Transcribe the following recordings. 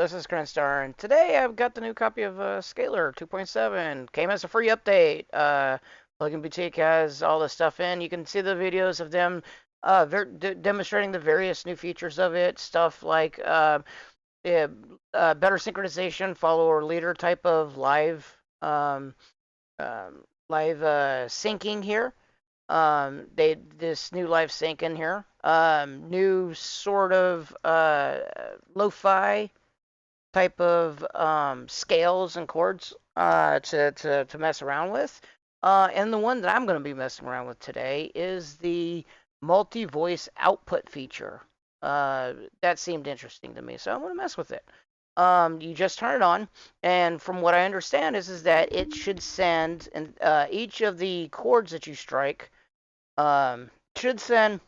this is Crenstar, and today I've got the new copy of Scalar 2.7. Came as a free update. Plugin Boutique has all the stuff in. You can see the videos of them demonstrating the various new features of it. Stuff like yeah, better synchronization, follower leader type of um, live syncing here. This new live sync in here. New sort of lo-fi type of scales and chords to mess around with. And the one that I'm going to be messing around with today is the multi-voice output feature. That seemed interesting to me, so I'm going to mess with it. You just turn it on, and from what I understand is that it should send and each of the chords that you strike should send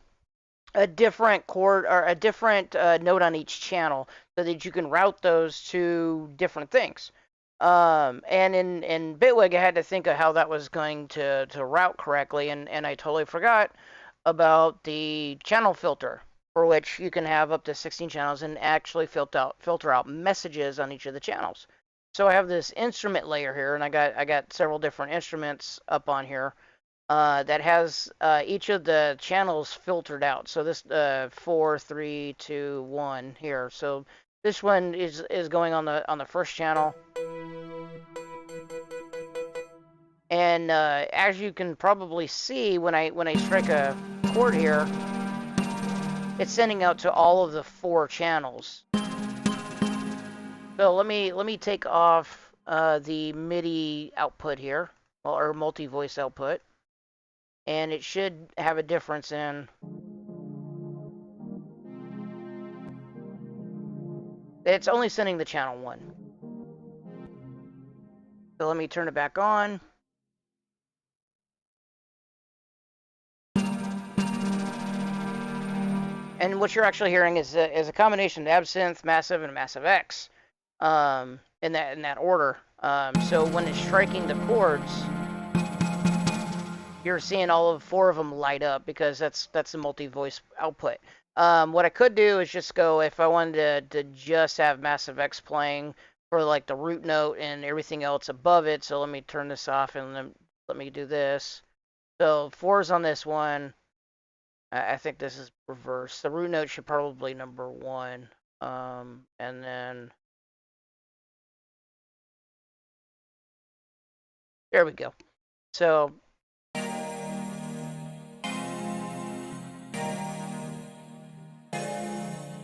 a different chord or a different note on each channel so that you can route those to different things. And in Bitwig, I had to think of how that was going to route correctly, and I totally forgot about the channel filter, for which you can have up to 16 channels and actually filter out messages on each of the channels. So I have this instrument layer here, and I got several different instruments up on here that has each of the channels filtered out. So this 4, 3, 2, 1 here. So this one is going on the first channel, and as you can probably see, when I strike a chord here, it's sending out to all of the 4 channels. So let me take off the MIDI output here, or multi-voice output, and it should have a difference in. It's only sending the channel 1. So let me turn it back on. And what you're actually hearing is a combination of Absinthe, Massive, and Massive X, in that order. So when it's striking the chords, you're seeing all of 4 of them light up because that's the multi-voice output. What I could do is just go, if I wanted to just have Massive X playing for like the root note and everything else above it. So let me turn this off and let me do this. So 4's on this one. I think this is reversed. The root note should probably number 1. And then there we go. So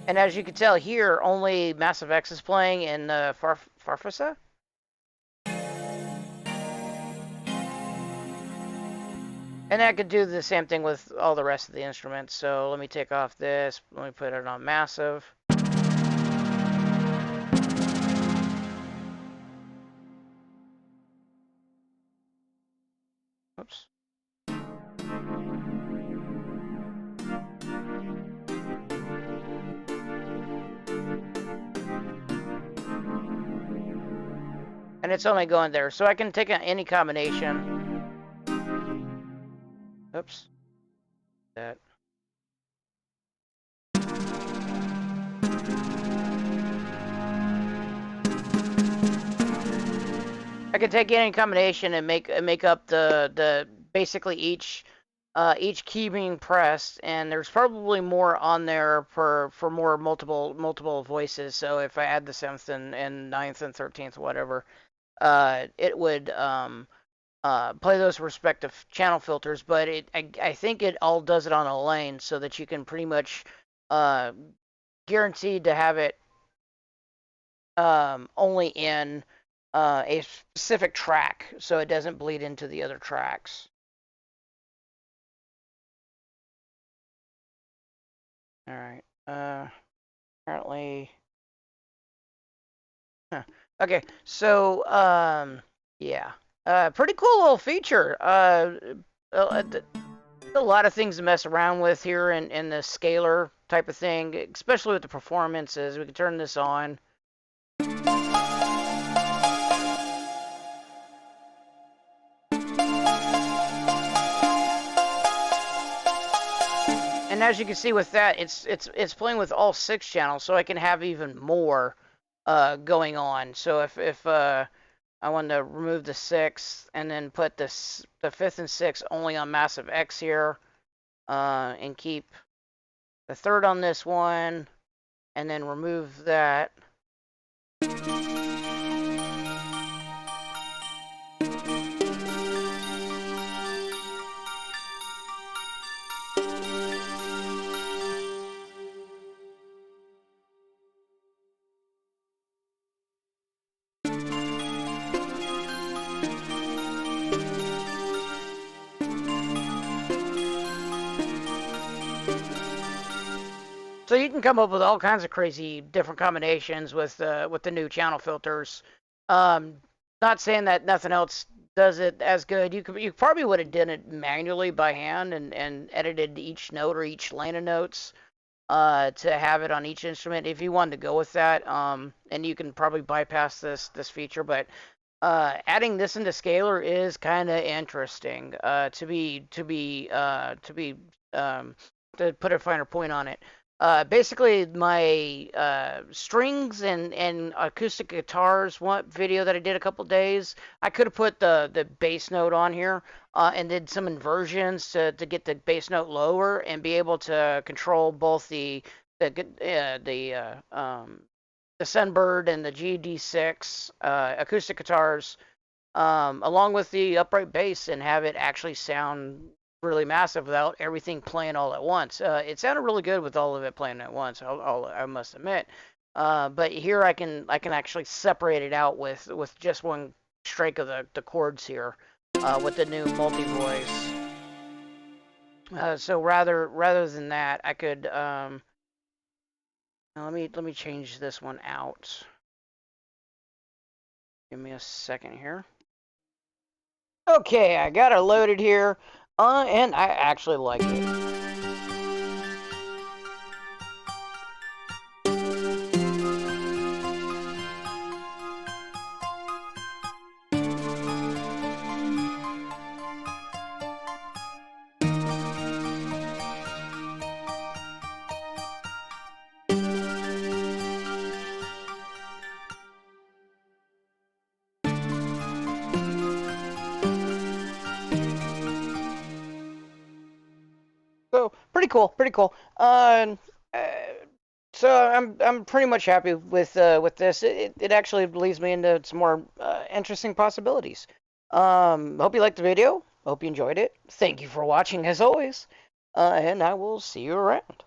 and as you can tell here, only Massive X is playing in Farfisa. And I could do the same thing with all the rest of the instruments. So let me take off this. Let me put it on Massive. Oops. And it's only going there. So I can take any combination. Oops. That. I can take any combination and make up the basically each key being pressed, and there's probably more on there for more multiple voices. So if I add the 7th and 9th and 13th, whatever, it would play those respective channel filters. But I think it all does it on a lane, so that you can pretty much guaranteed to have it only in a specific track, so it doesn't bleed into the other tracks. All right. Apparently. Huh. Okay. So yeah. Pretty cool little feature. A lot of things to mess around with here in the scalar type of thing, especially with the performances. We can turn this on. And as you can see with that, it's playing with all 6 channels, so I can have even more going on. So if I want to remove the sixth and then put the fifth and sixth only on massive X here, and keep the third on this one, and then remove that. So you can come up with all kinds of crazy different combinations with the new channel filters. Um, Not saying that nothing else does it as good. You probably would have done it manually by hand and edited each note or each line of notes to have it on each instrument if you wanted to go with that. And you can probably bypass this feature, but adding this into Scalar is kind of interesting. Um, to put a finer point on it. Basically, my strings and acoustic guitars one video that I did a couple days, I could have put the bass note on here and did some inversions to get the bass note lower and be able to control both the Sunbird and the GD6 acoustic guitars, along with the upright bass, and have it actually sound really massive without everything playing all at once. It sounded really good with all of it playing at once. I must admit. But here I can actually separate it out with just one strike of the chords here with the new multi voice. So rather than that, I could let me change this one out. Give me a second here. Okay, I got it loaded here, and I actually like it. So pretty cool, pretty cool. Uh, so I'm pretty much happy with this. It actually leads me into some more interesting possibilities. Hope you liked the video. Hope you enjoyed it. Thank you for watching as always, and I will see you around.